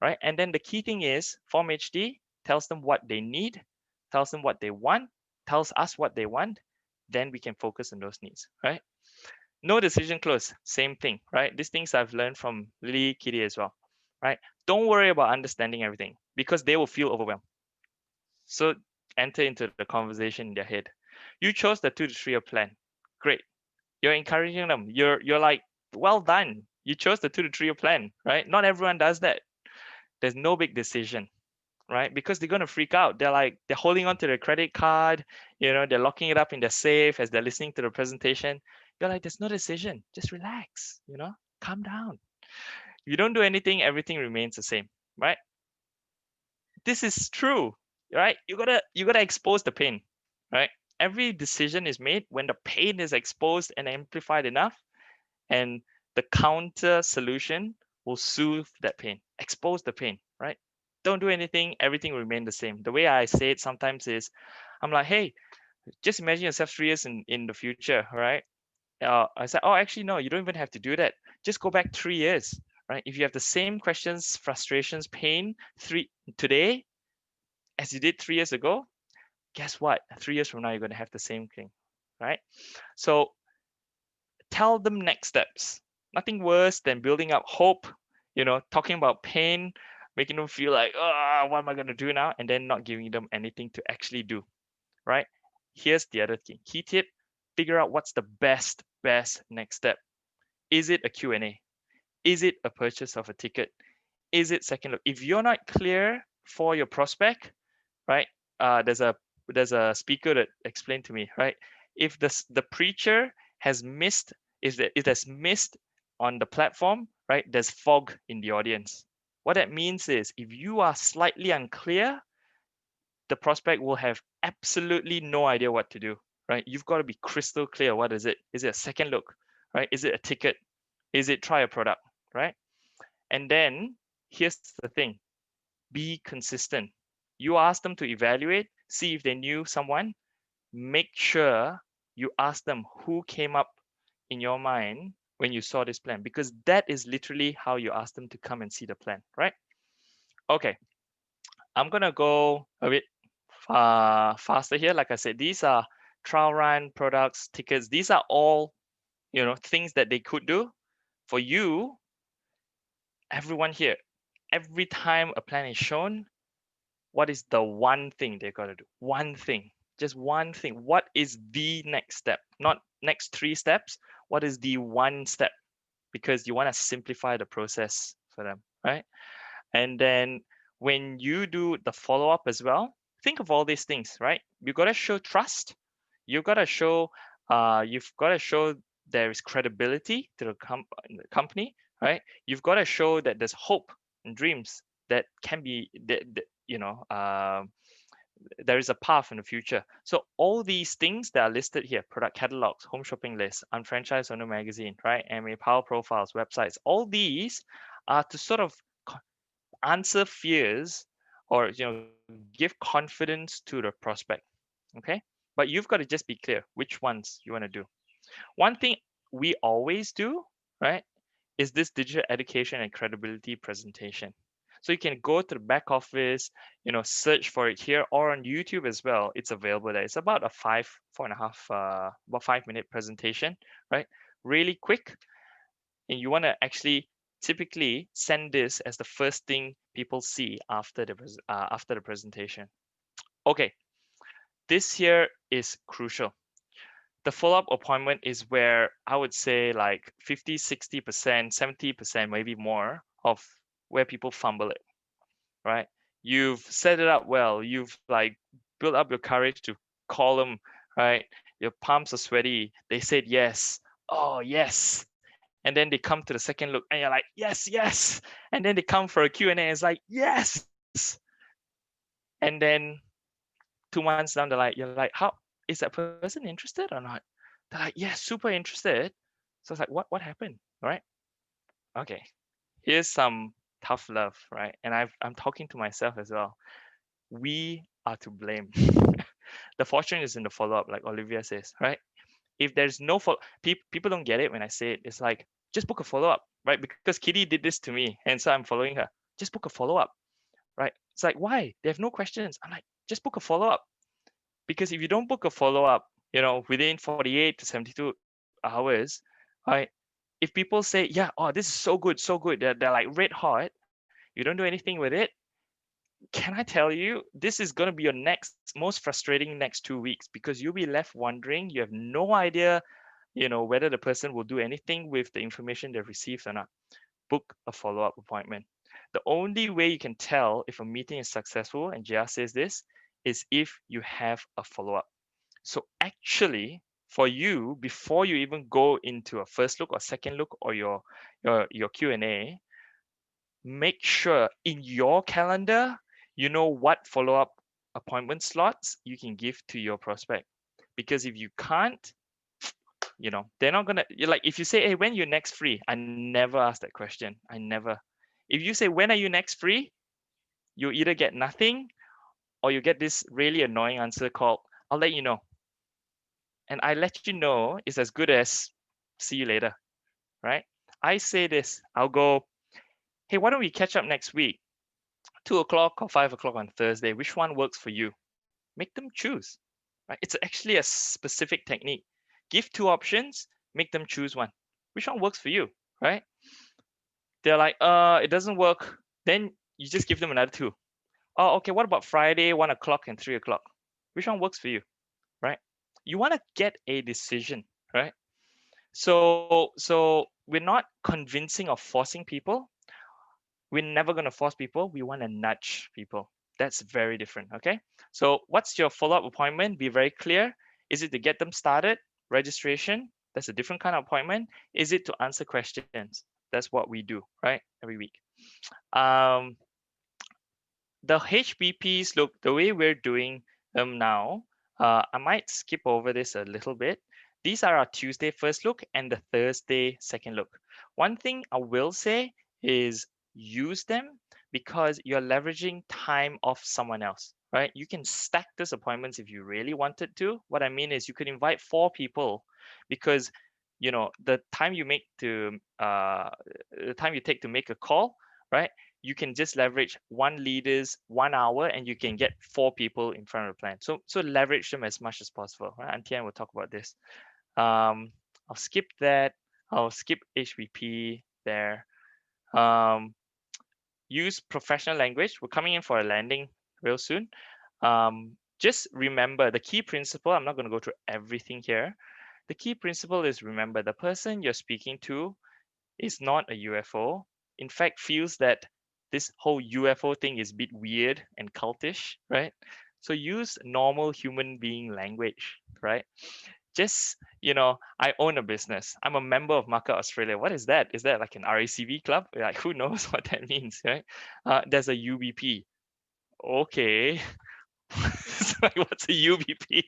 right? And then the key thing is Form HD tells them what they need, tells them what they want, tells us what they want. Then we can focus on those needs, right? No decision close, same thing, right? These things I've learned from Lily, Kitty as well, right? Don't worry about understanding everything because they will feel overwhelmed. So enter into the conversation in their head. You chose the 2 to 3 year plan. Great. You're encouraging them. You're like, well done. You chose the 2 to 3 year plan, right? Not everyone does that. There's no big decision, right? Because they're gonna freak out. They're holding on to their credit card, they're locking it up in their safe as they're listening to the presentation. You're like, there's no decision. Just relax, calm down. If you don't do anything, everything remains the same, right? This is true, right? You gotta expose the pain, right? Every decision is made when the pain is exposed and amplified enough, and the counter solution will soothe that pain, expose the pain, right? Don't do anything, everything will remain the same. The way I say it sometimes is, I'm like, hey, just imagine yourself 3 years in the future, right? I said, oh, actually, no, you don't even have to do that. Just go back 3 years, right? If you have the same questions, frustrations, pain today as you did 3 years ago, guess what? 3 years from now, you're going to have the same thing, right? So tell them next steps. Nothing worse than building up hope, talking about pain, making them feel like, oh, what am I going to do now? And then not giving them anything to actually do, right? Here's the other thing. Key tip, figure out what's the best next step. Is it a Q&A? Is it a purchase of a ticket? Is it second look? If you're not clear for your prospect, right? There's a speaker that explained to me, right? If the preacher has missed, if it has missed on the platform, right? There's fog in the audience. What that means is if you are slightly unclear, the prospect will have absolutely no idea what to do, right? You've got to be crystal clear. What is it? Is it a second look, right? Is it a ticket? Is it try a product, right? And then here's the thing, be consistent. You ask them to evaluate, see if they knew someone. Make sure you ask them who came up in your mind when you saw this plan, because that is literally how you ask them to come and see the plan, right? Okay, I'm gonna go a bit faster here. Like I said, these are trial run products, tickets. These are all things that they could do for you. Everyone here, every time a plan is shown, what is the one thing they got to do? One thing, just one thing. What is the next step? Not next 3 steps. What is the one step? Because you want to simplify the process for them, right? And then when you do the follow up as well, think of all these things, right? You got to show trust. You've got to show there is credibility to the company, right? You've got to show that there's hope and dreams that can be there is a path in the future. So all these things that are listed here, product catalogs, home shopping lists, unfranchised owner magazine, right? MA power profiles, websites, all these are to sort of answer fears or give confidence to the prospect. Okay. But you've got to just be clear which ones you want to do. One thing we always do, right, is this digital education and credibility presentation. So you can go to the back office, search for it here or on YouTube as well. It's available there. It's about a 5.5 presentation, right? Really quick. And you want to actually typically send this as the first thing people see after the presentation. Okay, this here is crucial. the follow-up appointment is where I would say like 50, 60%, 70%, maybe more of where people fumble it, right? You've set it up well. You've like built up your courage to call them, right? Your palms are sweaty. They said yes. Oh, yes. And then they come to the second look and you're like, yes, yes. And then they come for a Q&A and it's like, yes. And then 2 months down the line, you're like, how is that person interested or not? They're like, yeah, super interested. So it's like, what happened? Right? Okay. Here's some tough love, right? And I'm talking to myself as well. We are to blame. The fortune is in the follow-up, like Olivia says, right? If there's no follow, people don't get it when I say it. It's like, just book a follow-up, right? Because Kitty did this to me, and so I'm following her. Just book a follow-up, right? It's like, why? They have no questions. I'm like, just book a follow-up. Because if you don't book a follow-up, within 48 to 72 hours, right? If people say, yeah, oh, this is so good, they're like red hot, you don't do anything with it, can I tell you, this is going to be your next most frustrating next 2 weeks, because you'll be left wondering, you have no idea, whether the person will do anything with the information they've received or not. Book a follow-up appointment. The only way you can tell if a meeting is successful, and Jia says this, is if you have a follow-up. So actually, for you, before you even go into a first look or second look or your Q&A, make sure in your calendar you know what follow-up appointment slots you can give to your prospect. Because if you can't, they're not gonna. You're like, if you say, hey, when you're next free, I never ask that question. I never. If you say, when are you next free, you either get nothing or you get this really annoying answer called, I'll let you know. And I let you know is as good as see you later, right? I say this, I'll go, hey, why don't we catch up next week, 2 o'clock or 5 o'clock on Thursday? Which one works for you? Make them choose, right? It's actually a specific technique. Give two options, make them choose one. Which one works for you, right? They're like, it doesn't work. Then you just give them another two. Oh, okay, what about Friday, 1 o'clock and 3 o'clock? Which one works for you, right? You want to get a decision, right? So we're not convincing or forcing people. We're never going to force people. We want to nudge people. That's very different. Okay. So what's your follow-up appointment? Be very clear. Is it to get them started? Registration? That's a different kind of appointment. Is it to answer questions? That's what we do, right? Every week. Um, the HBPs, look, the way we're doing them now, I might skip over this a little bit. These are our Tuesday first look and the Thursday second look. One thing I will say is use them because you're leveraging time of someone else, right? You can stack these appointments if you really wanted to. What I mean is you could invite 4 people because the time you take to make a call, right? You can just leverage one leader's 1 hour and you can get 4 people in front of the plan. So leverage them as much as possible, right? And Tian will talk about this. I'll skip that. I'll skip HVP there. Use professional language. We're coming in for a landing real soon. Just remember the key principle. I'm not going to go through everything here. The key principle is, remember, the person you're speaking to is not a UFO. In fact, feels that this whole UFO thing is a bit weird and cultish, right? So use normal human being language, right? Just, I own a business. I'm a member of Market Australia. What is that? Is that like an RACV club? Like, who knows what that means, right? There's a UBP. Okay. It's like, what's a UBP?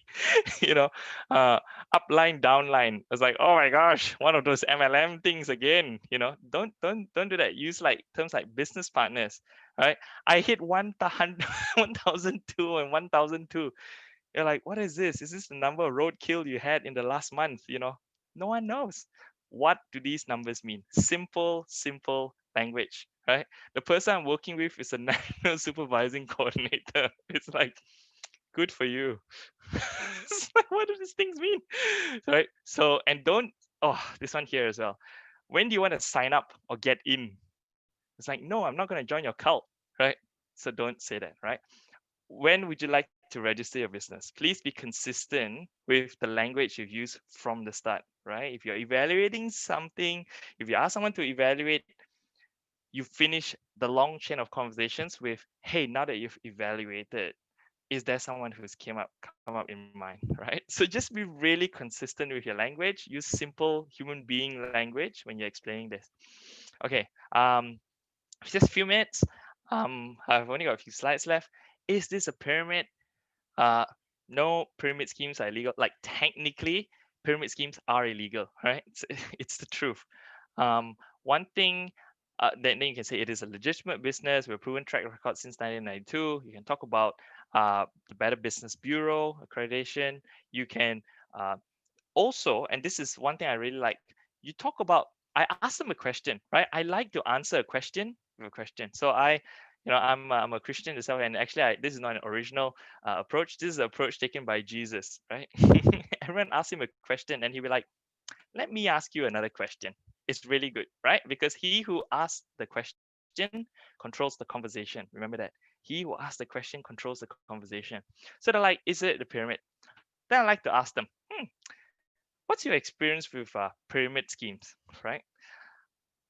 Upline, downline. It's like, oh my gosh, one of those MLM things again. Don't do that. Use like terms like business partners, right? I hit 1,002 and 1,002. You're like, what is this? Is this the number of roadkill you had in the last month? No one knows. What do these numbers mean? Simple language, right? The person I'm working with is a national supervising coordinator. It's like, good for you. It's like, what do these things mean? Right? So, and this one here as well. When do you want to sign up or get in? It's like, no, I'm not going to join your cult, right? So don't say that, right? When would you like to to register your business, please be consistent with the language you've used from the start, right? If you're evaluating something, if you ask someone to evaluate, you finish the long chain of conversations with, hey, now that you've evaluated, is there someone who's come up in mind, right? So just be really consistent with your language. Use simple human being language when you're explaining this. Okay, just a few minutes. I've only got a few slides left. Is this a pyramid? Uh, no, pyramid schemes are illegal. Like technically, pyramid schemes are illegal, right? It's the truth. One thing, then you can say it is a legitimate business with a proven track record since 1992. You can talk about the Better Business Bureau accreditation. You can also, and this is one thing I really like, you talk about, I ask them a question, right? I like to answer a question with a question. So I'm a Christian myself, and actually this is not an original approach. This is an approach taken by Jesus, right? Everyone asks him a question and he'll be like, let me ask you another question. It's really good, right? Because he who asks the question controls the conversation. Remember that. He who asks the question controls the conversation. So they're like, is it the pyramid? Then I like to ask them, what's your experience with pyramid schemes, right?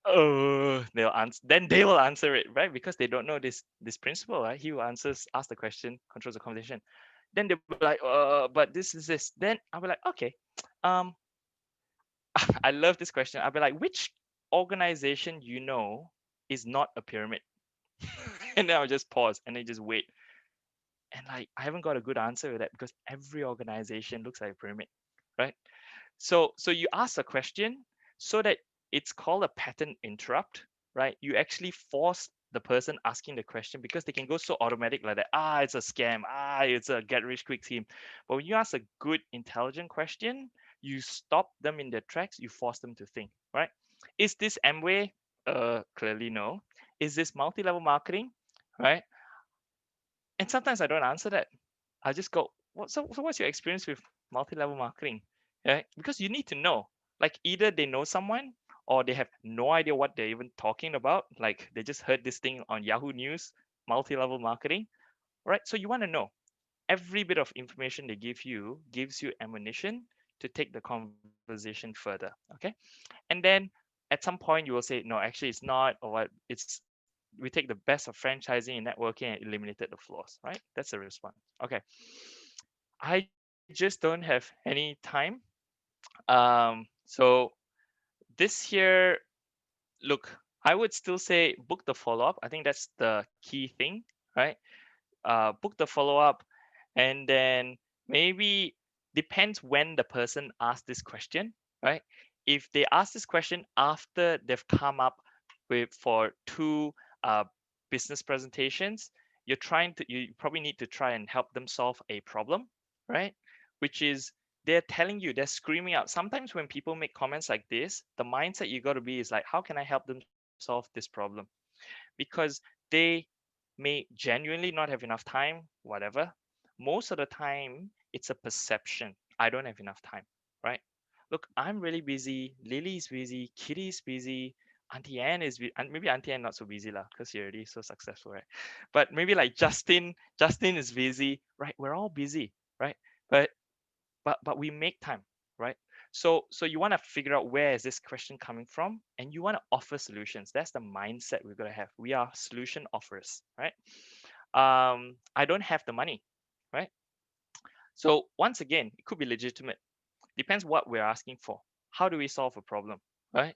They'll answer. Then they will answer it, right? Because they don't know this principle, right? He who answers, asks the question, controls the conversation. Then they'll be like, but this is this. Then I'll be like, okay, um, I love this question. I'll be like, which organization you know is not a pyramid? And then I'll just pause and then just wait. And like, I haven't got a good answer with that because every organization looks like a pyramid, right? So you ask a question so that it's called a pattern interrupt, right? You actually force the person asking the question because they can go so automatic like that. It's a scam. It's a get rich quick scheme. But when you ask a good, intelligent question, you stop them in their tracks. You force them to think, right? Is this Amway? Clearly no. Is this multi-level marketing? Right? And sometimes I don't answer that. I just go, so what's your experience with multi-level marketing? Yeah, because you need to know. Like either they know someone or they have no idea what they're even talking about. Like they just heard this thing on Yahoo News, multi-level marketing, right? So you want to know every bit of information they give you gives you ammunition to take the conversation further. Okay. And then at some point you will say, no, actually it's not, or what it's we take the best of franchising and networking and eliminated the flaws, right? That's the response. Okay. I just don't have any time. So this here, look, I would still say book the follow-up. I think that's the key thing, right? Book the follow-up, and then maybe depends when the person asks this question, right? If they ask this question after they've come up with for two uh, business presentations, you probably need to try and help them solve a problem, right? Which is they're telling you, they're screaming out. Sometimes when people make comments like this, the mindset you got to be is like, how can I help them solve this problem? Because they may genuinely not have enough time, whatever. Most of the time, it's a perception. I don't have enough time, right? Look, I'm really busy. Lily's busy. Kitty's busy. Auntie Anne is busy. And maybe Auntie Anne not so busy lah, because you're already so successful, right? But maybe like Justin is busy, right? We're all busy, right? But but we make time, right? So you want to figure out where is this question coming from, and you want to offer solutions. That's the mindset we're going to have. We are solution offers, right? I don't have the money, right? So once again, it could be legitimate. Depends what we're asking for. How do we solve a problem, right?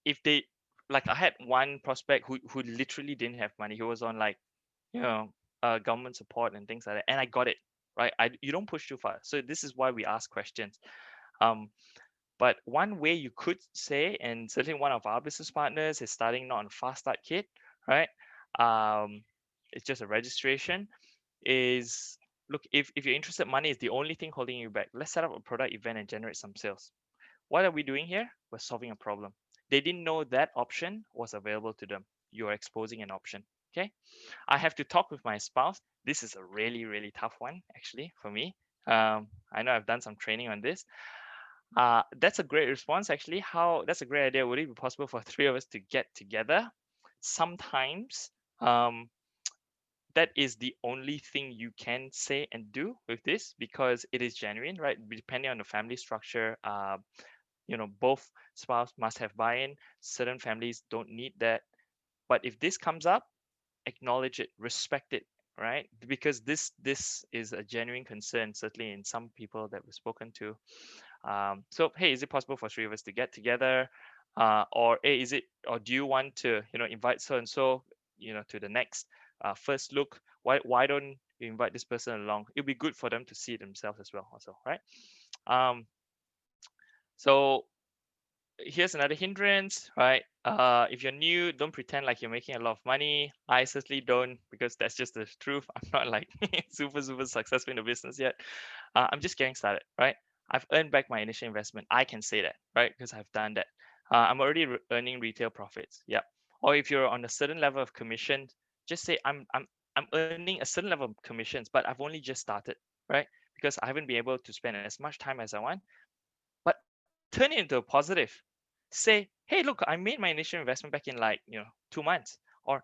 If they, like I had one prospect who literally didn't have money. He was on like, you know, government support and things like that, and I got it, right? You don't push too far. So this is why we ask questions. Um, but one way you could say, and certainly one of our business partners is starting not on Fast Start Kit, right? It's just a registration. Is look, if you're interested, money is the only thing holding you back. Let's set up a product event and generate some sales. What are we doing here? We're solving a problem. They didn't know that option was available to them. You're exposing an option. Okay. I have to talk with my spouse. This is a really, really tough one, actually, for me. I know I've done some training on this. That's a great response, actually. That's a great idea. Would it be possible for three of us to get together? Sometimes that is the only thing you can say and do with this, because it is genuine, right? Depending on the family structure, both spouse must have buy-in. Certain families don't need that. But if this comes up, acknowledge it, respect it, right? Because this is a genuine concern, certainly in some people that we've spoken to. So hey, is it possible for three of us to get together? Or hey, or do you want to, invite so and so, to the next first look? Why don't you invite this person along? It'll be good for them to see it themselves as well, also, right? Um, so here's another hindrance, right? If you're new, don't pretend like you're making a lot of money. I certainly don't, because that's just the truth. I'm not like super successful in the business yet. I'm just getting started, right? I've earned back my initial investment. I can say that, right? Because I've done that. I'm already earning retail profits. Yeah. Or if you're on a certain level of commission, just say I'm earning a certain level of commissions, but I've only just started, right? Because I haven't been able to spend as much time as I want. But turn it into a positive. Say, hey, look, I made my initial investment back in like 2 months. Or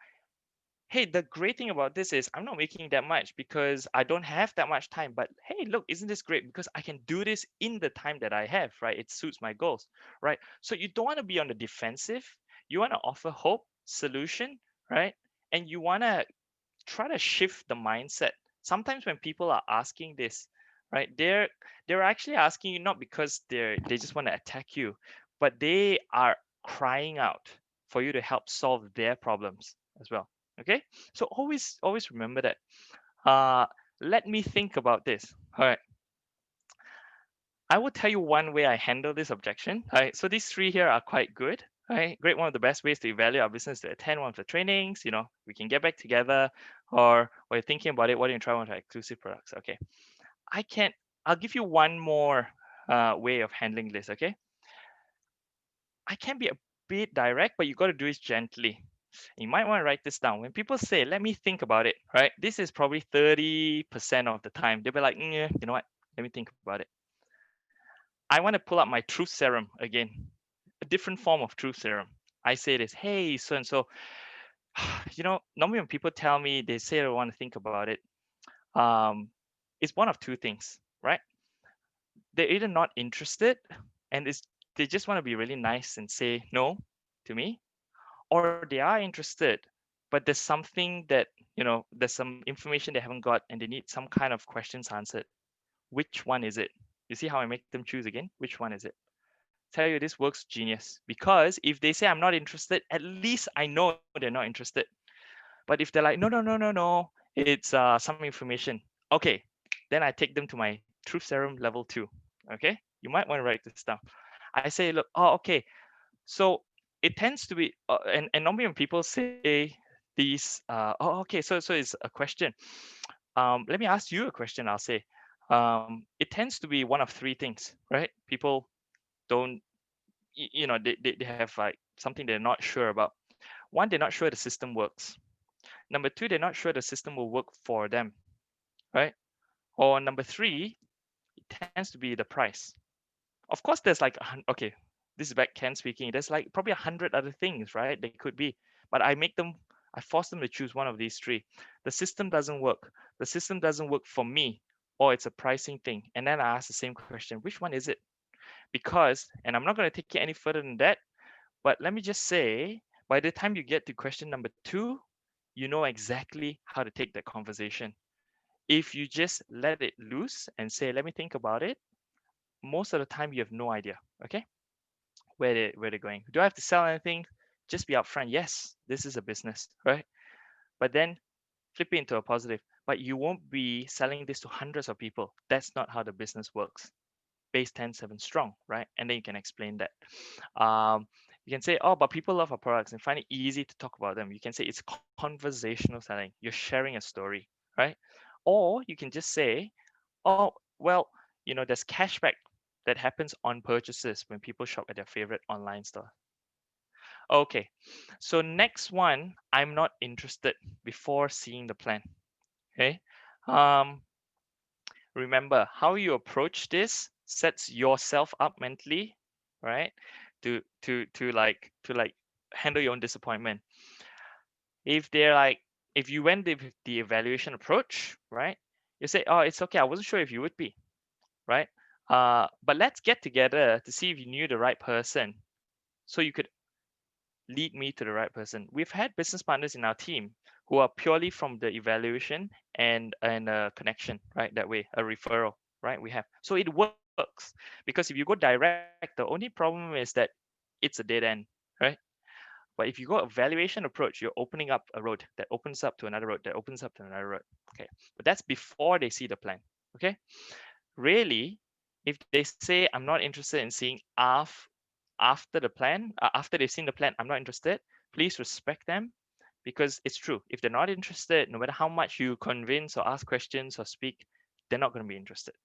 hey, the great thing about this is I'm not making that much because I don't have that much time. But hey, look, isn't this great? Because I can do this in the time that I have, right? It suits my goals, right? So you don't want to be on the defensive. You want to offer hope, solution, right? And you want to try to shift the mindset. Sometimes when people are asking this, right, they're actually asking you not because they just want to attack you, but they are crying out for you to help solve their problems as well. Okay, so always remember that. Let me think about this. All right, I will tell you one way I handle this objection. All right, so these three here are quite good. Right, great. One of the best ways to evaluate our business is to attend one of the trainings. We can get back together, or while you're thinking about it, why don't you try one of our exclusive products? Okay, I can. I'll give you one more way of handling this. Okay, I can be a bit direct, but you got to do it gently. You might want to write this down. When people say, "Let me think about it," right? This is probably 30% of the time. They'll be like, "Yeah, you know what? Let me think about it." I want to pull up my truth serum again, a different form of truth serum. I say this, hey, so and so, normally when people tell me they say they want to think about it, um, it's one of two things, right? They're either not interested and they just want to be really nice and say no to me, or they are interested, but there's something that, there's some information they haven't got and they need some kind of questions answered. Which one is it? You see how I make them choose again? Which one is it? Tell you this works genius, because if they say I'm not interested, at least I know they're not interested. But if they're like no, it's some information, okay, then I take them to my truth serum level 2. Okay, you might want to write this down. I say, look, oh, okay, so it tends to be and normally when people say these oh, okay, so it's a question. Let me ask you a question. I'll say, it tends to be one of three things, right? People don't, they have like something they're not sure about. One, they're not sure the system works. Number two, they're not sure the system will work for them, right? Or number three, it tends to be the price. Of course, there's like okay, this is back Ken speaking. There's like probably 100 other things, right? They could be, but I force them to choose one of these three. The system doesn't work. The system doesn't work for me, or it's a pricing thing. And then I ask the same question: which one is it? Because, and I'm not going to take it any further than that, but let me just say, by the time you get to question number 2, you know exactly how to take that conversation. If you just let it loose and say, let me think about it, most of the time you have no idea, okay, where they're going. Do I have to sell anything? Just be upfront. Yes, this is a business, right? But then flip it into a positive. But you won't be selling this to hundreds of people. That's not how the business works. Base 10, 7 strong, right? And then you can explain that. You can say, oh, but people love our products and find it easy to talk about them. You can say it's conversational selling. You're sharing a story, right? Or you can just say, oh, well, there's cashback that happens on purchases when people shop at their favorite online store. Okay, so next one, I'm not interested before seeing the plan. Okay. Um, Remember how you approach this sets yourself up mentally, right? To like handle your own disappointment. If they're like, if you went with the evaluation approach, right? You say, oh, it's okay. I wasn't sure if you would be, right? But let's get together to see if you knew the right person, so you could lead me to the right person. We've had business partners in our team who are purely from the evaluation and a connection, right? That way, a referral, right? We have. So it works, because if you go direct, the only problem is that it's a dead end, right? But if you go evaluation approach, you're opening up a road that opens up to another road that opens up to another road. Okay. But that's before they see the plan. Okay. Really, if they say I'm not interested in seeing after the plan, after they've seen the plan, I'm not interested, please respect them, because it's true. If they're not interested, no matter how much you convince or ask questions or speak, they're not going to be interested.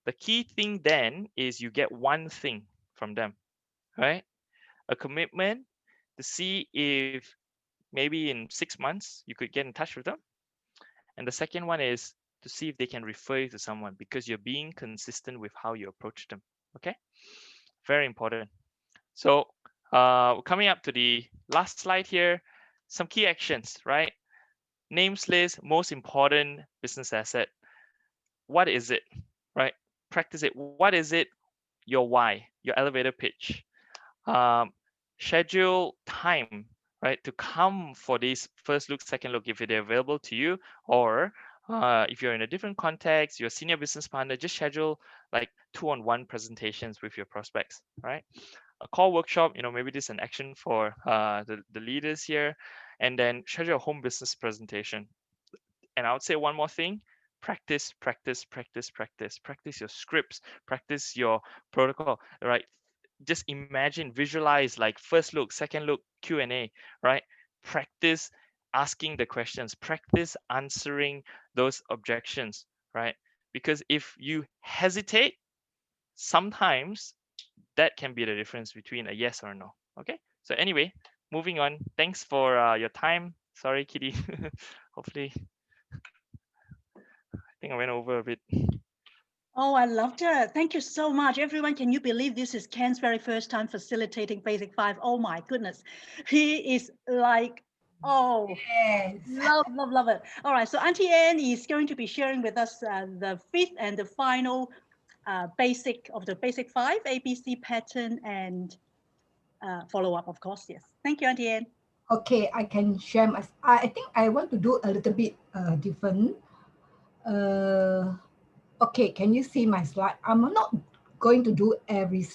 The key thing then is you get one thing from them, right? A commitment to see if maybe in 6 months you could get in touch with them. And the second one is to see if they can refer you to someone, because you're being consistent with how you approach them. Okay, very important. So coming up to the last slide here, some key actions, right? Names list, most important business asset. What is it, right? Practice it. What is it? Your why, your elevator pitch. Um, Schedule time, right, to come for these first look, second look if they're available to you, or if you're in a different context, you're a senior business partner, just schedule like 2-on-1 presentations with your prospects, right? A call workshop, maybe this is an action for the leaders here, and then schedule a home business presentation. And I would say one more thing: practice, practice, practice, practice. Practice your scripts, practice your protocol, right? Just imagine, visualize like first look, second look, Q&A, right? Practice asking the questions, practice answering those objections, right? Because if you hesitate, sometimes that can be the difference between a yes or a no. Okay, so anyway, moving on. Thanks for your time. Sorry, Kitty. Hopefully, I think I went over a bit. Oh, I loved it. Thank you so much. Everyone, can you believe this is Ken's very first time facilitating Basic 5? Oh my goodness. He is like, oh, Yes. love it. All right, so Auntie Anne is going to be sharing with us the fifth and the final basic of the Basic 5, ABC pattern and follow-up, of course. Yes. Thank you, Auntie Anne. Okay, I can share my. I think I want to do a little bit different. Okay, can you see my slide? I'm not going to do every